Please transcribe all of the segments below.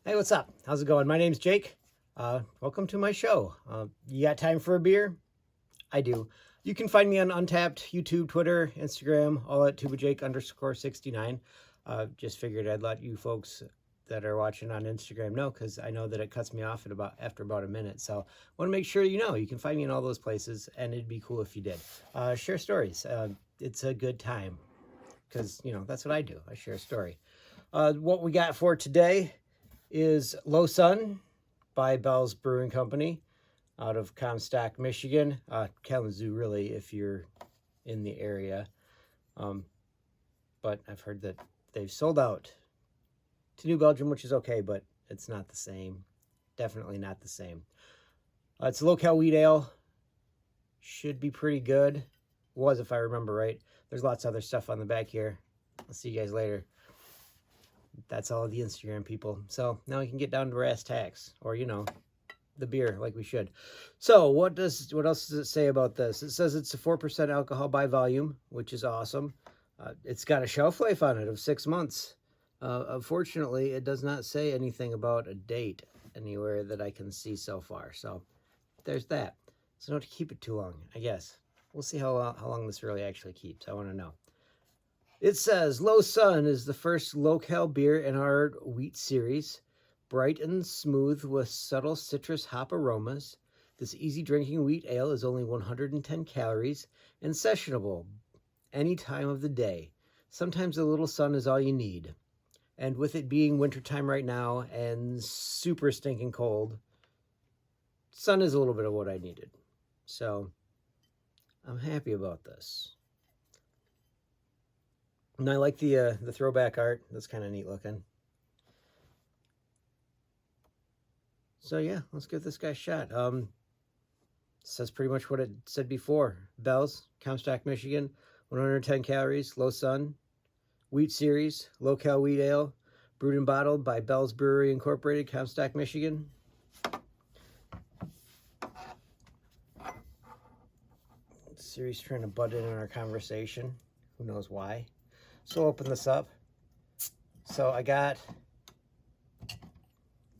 Hey, what's up? How's it going? My name's Jake. Welcome to my show. You got time for a beer? I do. You can find me on Untapped, YouTube, Twitter, Instagram, all at tubajake_69. Just figured I'd let you folks that are watching on Instagram know, because I know that it cuts me off after about a minute. So I want to make sure you know you can find me in all those places, and it'd be cool if you did. Share stories. It's a good time, because that's what I do. I share a story. What we got for today is LoSun by Bell's Brewing Company out of Comstock, Michigan. Kalamazoo, really, if you're in the area. But I've heard that they've sold out to New Belgium, which is okay, but it's not the same. Definitely not the same. It's a low-cal wheat ale. Should be pretty good. Was, if I remember right. There's lots of other stuff on the back here. I'll see you guys later. That's all of the Instagram people. So now we can get down to brass tacks, or the beer, like we should. So what else does it say about this? It says it's a 4% alcohol by volume, which is awesome. It's got a shelf life on it of 6 months. Unfortunately, it does not say anything about a date anywhere that I can see so far. So there's that. So not to keep it too long, I guess. We'll see how long this really actually keeps. I want to know. It says, LoSun is the first low-cal beer in our wheat series. Bright and smooth with subtle citrus hop aromas. This easy-drinking wheat ale is only 110 calories and sessionable any time of the day. Sometimes a little sun is all you need. And with it being wintertime right now and super stinking cold, sun is a little bit of what I needed. So I'm happy about this. And I like the throwback art. That's kind of neat looking. So yeah, let's give this guy a shot. Says pretty much what it said before. Bell's, Comstock, Michigan, 110 calories, LoSun, wheat series, low-cal wheat ale, brewed and bottled by Bell's Brewery Incorporated, Comstock, Michigan. Siri's trying to butt in our conversation. Who knows why? So I'll open this up. So I got,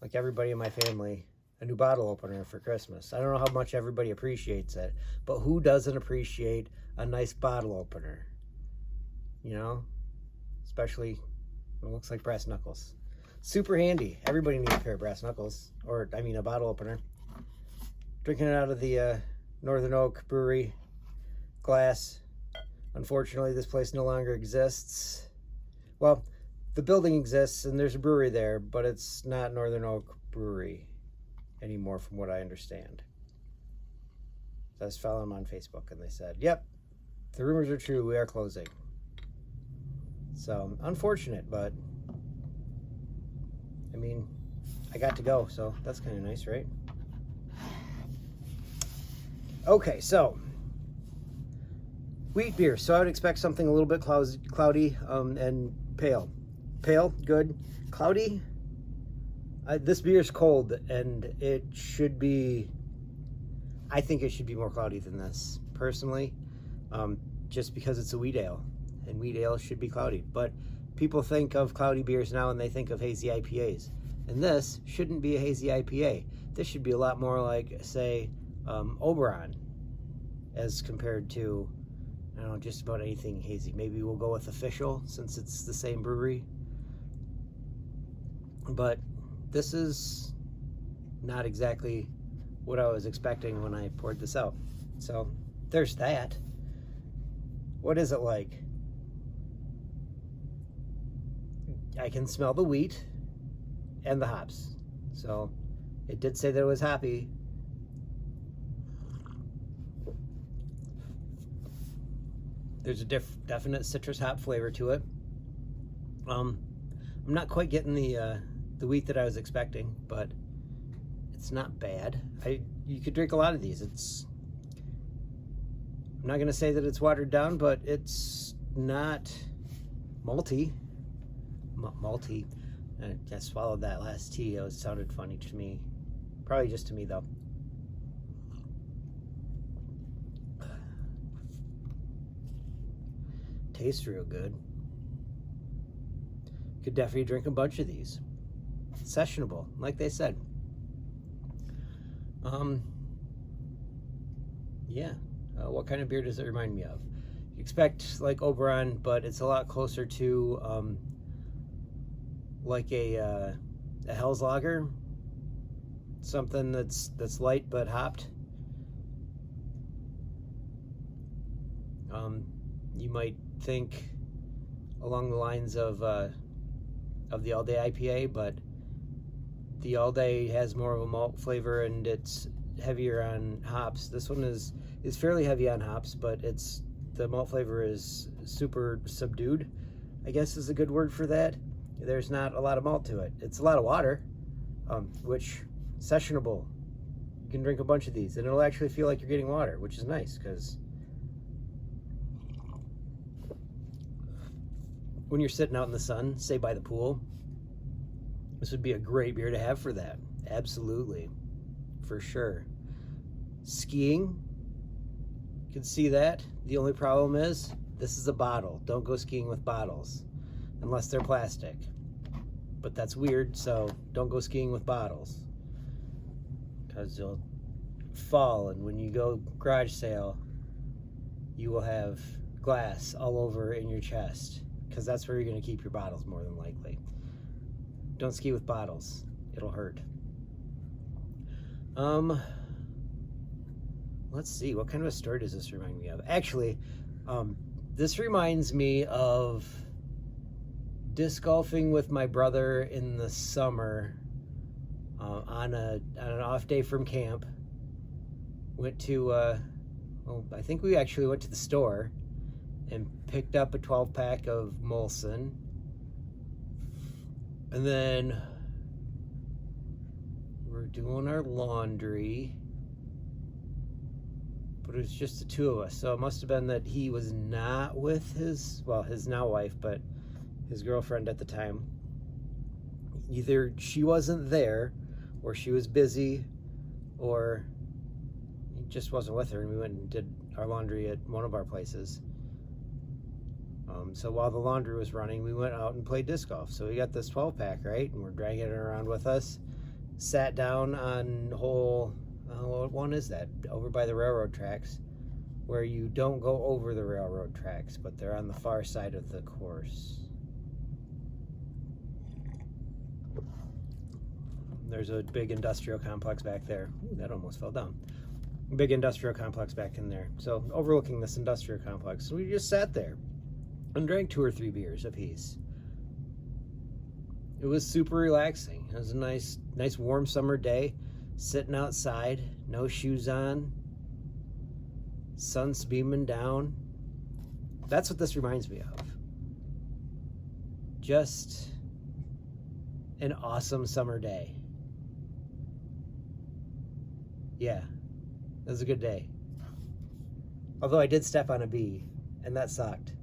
like everybody in my family, a new bottle opener for Christmas. I don't know how much everybody appreciates it, but who doesn't appreciate a nice bottle opener? Especially when it looks like brass knuckles. Super handy. Everybody needs a pair of brass knuckles, or a bottle opener. Drinking it out of the Northern Oak Brewery glass. Unfortunately, this place no longer exists. Well, the building exists and there's a brewery there, but it's not Northern Oak Brewery anymore from what I understand. So I was following them on Facebook and they said, yep, the rumors are true, we are closing. So, unfortunate, but I got to go, so that's kind of nice, right? Okay, so wheat beer. So I would expect something a little bit cloudy and pale. Pale, good. Cloudy, this beer is cold, and it should be, I think it should be more cloudy than this, personally, just because it's a wheat ale, and wheat ale should be cloudy. But people think of cloudy beers now, and they think of hazy IPAs, and this shouldn't be a hazy IPA. This should be a lot more like, say, Oberon, as compared to, I don't know, just about anything hazy. Maybe we'll go with Official, since it's the same brewery. But this is not exactly what I was expecting when I poured this out. So there's that. What is it like? I can smell the wheat and the hops. So it did say that it was hoppy. There's a definite citrus hop flavor to it. I'm not quite getting the wheat that I was expecting, but it's not bad. You could drink a lot of these. I'm not gonna say that it's watered down, but it's not malty. Malty. I swallowed that last T. It sounded funny to me. Probably just to me though. Tastes real good. Could definitely drink a bunch of these. sessionable, like they said. Yeah. What kind of beer does it remind me of? You expect like Oberon, but it's a lot closer to like a Hell's Lager, something that's light but hopped. You might think along the lines of the All Day IPA, but the All Day has more of a malt flavor and it's heavier on hops. This one is fairly heavy on hops, but the malt flavor is super subdued, I guess is a good word for that. There's not a lot of malt to it. It's a lot of water, which sessionable. You can drink a bunch of these and it'll actually feel like you're getting water, which is nice because when you're sitting out in the sun, say by the pool, this would be a great beer to have for that. Absolutely. For sure. Skiing, you can see that. The only problem is this is a bottle. Don't go skiing with bottles unless they're plastic. But that's weird, so don't go skiing with bottles because you'll fall, and when you go garage sale, you will have glass all over in your chest because that's where you're going to keep your bottles more than likely. Don't ski with bottles. It'll hurt. Let's see. What kind of a story does this remind me of? Actually, this reminds me of disc golfing with my brother in the summer on an off day from camp. Went to, I think we actually went to the store and picked up a 12-pack of Molson. And then we're doing our laundry, but it was just the two of us. So it must have been that he was not with his now wife, but his girlfriend at the time. Either she wasn't there, or she was busy, or he just wasn't with her, and we went and did our laundry at one of our places. So while the laundry was running, we went out and played disc golf. So we got this 12-pack, right? And we're dragging it around with us. Sat down on hole, what one is that? Over by the railroad tracks, where you don't go over the railroad tracks, but they're on the far side of the course. There's a big industrial complex back there. Ooh, that almost fell down. Big industrial complex back in there. So overlooking this industrial complex. So we just sat there and drank 2 or 3 beers apiece. It was super relaxing. It was a nice warm summer day, sitting outside, no shoes on, sun's beaming down. That's what this reminds me of. Just an awesome summer day. Yeah, it was a good day. Although I did step on a bee, and that sucked.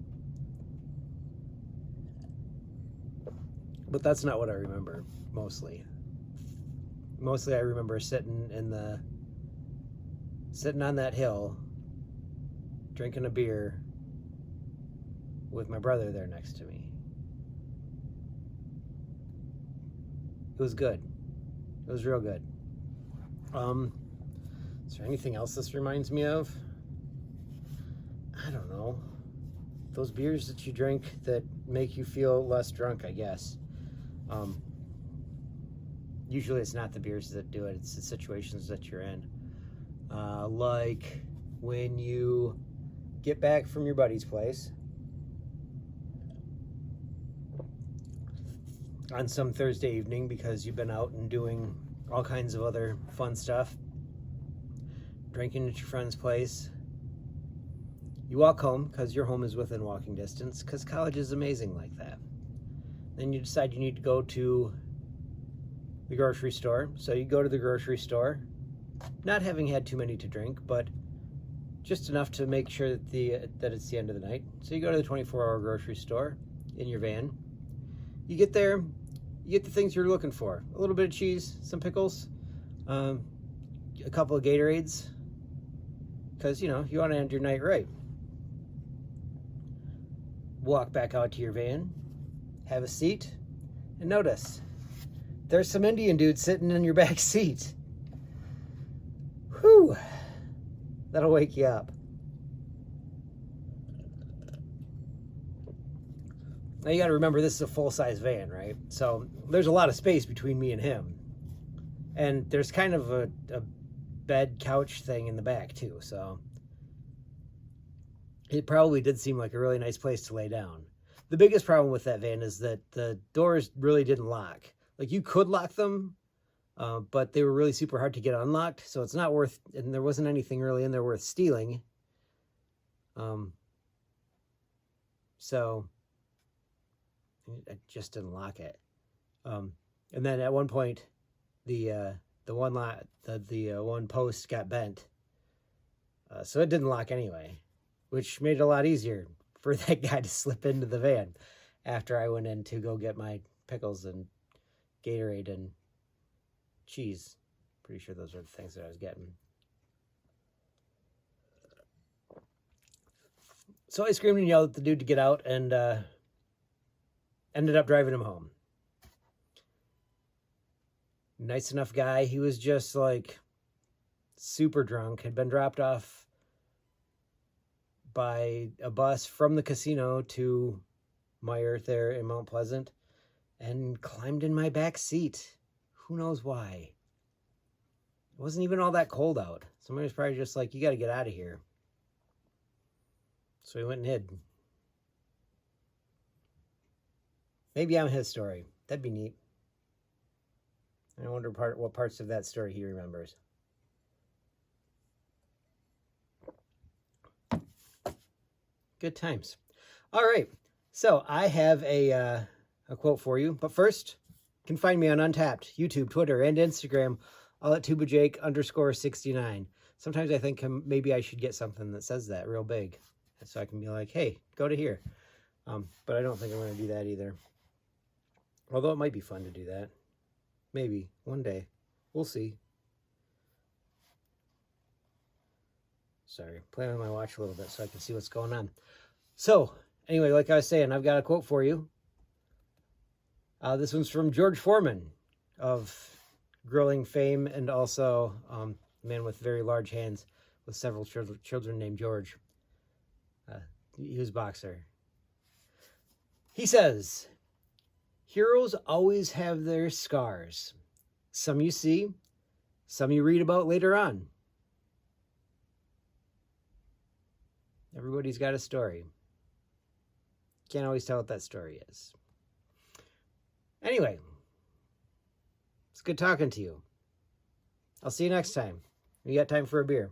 But that's not what I remember, mostly. Mostly I remember sitting on that hill, drinking a beer with my brother there next to me. It was good. It was real good. Is there anything else this reminds me of? I don't know. Those beers that you drink that make you feel less drunk, I guess. Usually it's not the beers that do it, it's the situations that you're in. Like when you get back from your buddy's place on some Thursday evening because you've been out and doing all kinds of other fun stuff, drinking at your friend's place. You walk home because your home is within walking distance, because college is amazing like that. Then you decide you need to go to the grocery store. So you go to the grocery store, not having had too many to drink, but just enough to make sure that it's the end of the night. So you go to the 24-hour grocery store in your van. You get there, you get the things you're looking for. A little bit of cheese, some pickles, a couple of Gatorades, because, you want to end your night right. Walk back out to your van, have a seat, and notice there's some Indian dude sitting in your back seat. Whew. That'll wake you up. Now you got to remember this is a full-size van, right? So there's a lot of space between me and him. And there's kind of a bed couch thing in the back too. So it probably did seem like a really nice place to lay down. The biggest problem with that van is that the doors really didn't lock. Like you could lock them, but they were really super hard to get unlocked. So it's not worth, and there wasn't anything really in there worth stealing. So I just didn't lock it. And then at one point, the one post got bent, so it didn't lock anyway, which made it a lot easier for that guy to slip into the van after I went in to go get my pickles and Gatorade and cheese. Pretty sure those are the things that I was getting. So I screamed and yelled at the dude to get out and ended up driving him home. Nice enough guy. He was just like super drunk, had been dropped off by a bus from the casino to Meyer there in Mount Pleasant and climbed in my back seat. Who knows why? It wasn't even all that cold out. Somebody was probably just like, you got to get out of here. So he went and hid. Maybe I'm his story. That'd be neat. I wonder what parts of that story he remembers. Good times. All right. So I have a quote for you. But first, you can find me on Untapped, YouTube, Twitter, and Instagram, all at tubajake_69. Sometimes I think maybe I should get something that says that real big. So I can be like, hey, go to here. But I don't think I'm going to do that either. Although it might be fun to do that. Maybe one day. We'll see. Sorry, playing on my watch a little bit so I can see what's going on. So, anyway, like I was saying, I've got a quote for you. This one's from George Foreman of grilling fame and also a man with very large hands with several children named George. He was a boxer. He says, heroes always have their scars. Some you see, some you read about later on. Everybody's got a story. Can't always tell what that story is. Anyway, it's good talking to you. I'll see you next time. We got time for a beer.